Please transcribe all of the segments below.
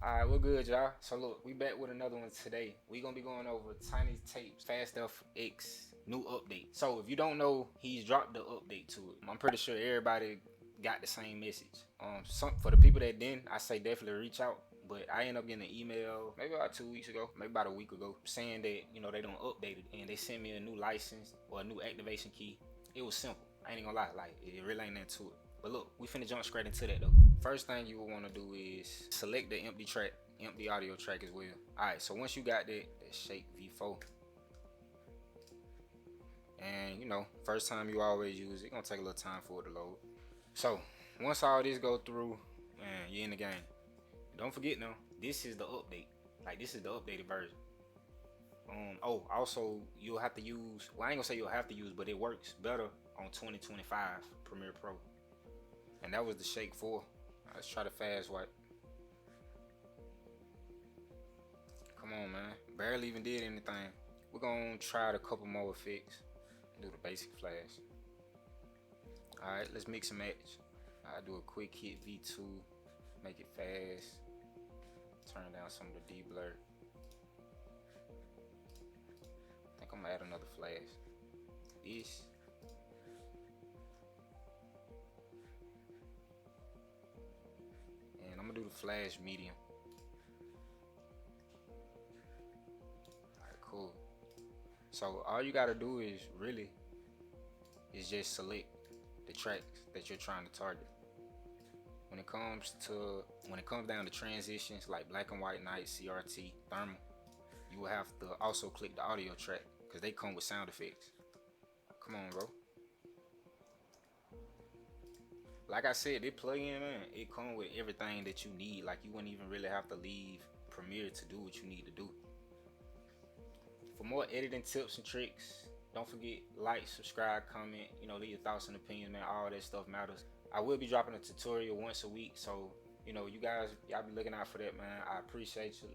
Alright, we're good, y'all. So look, we back with another one today. We gonna be going over Tiny Tape's Fast FX new update. So if you don't know, he's dropped the update to it. I'm pretty sure everybody got the same message. For the people that didn't, I say definitely reach out. But I ended up getting an email maybe about 2 weeks ago, maybe about a week ago, saying that they don't update it and they sent me a new license or a new activation key. It was simple. I ain't gonna lie, like it really ain't into it. But look, we finna jump straight into that though. First thing you will want to do is select the empty audio track as well. Alright, so once you got that Shake V4, and first time you always use it, gonna take a little time for it to load. So once all this go through, man, you're in the game. Don't forget now, this is the update. Like this is the updated version. Oh, also you'll have to use, well I ain't gonna say you'll have to use, but it works better on 2025 Premiere Pro. And that was the Shake 4. Let's try to fast wipe. Come on, man. Barely even did anything. We're gonna try a couple more effects. Do the basic flash. Alright, let's mix and match. I'll do a quick hit V2. Make it fast. Turn down some of the D-blur. I think I'm gonna add another flash. This. And I'm gonna do the flash medium. Alright, cool. So all you gotta do is just select the tracks that you're trying to target. When it comes down to transitions like black and white, night, CRT, thermal, you will have to also click the audio track because they come with sound effects. Come on, bro. Like I said, this plugin, man, it comes with everything that you need. Like you wouldn't even really have to leave Premiere to do what you need to do. For more editing tips and tricks, don't forget, like, subscribe, comment, leave your thoughts and opinions, man. All that stuff matters. I will be dropping a tutorial once a week, so you guys, y'all be looking out for that, man. I appreciate you.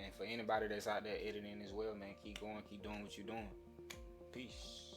And for anybody that's out there editing as well, man, keep going, keep doing what you're doing. Peace.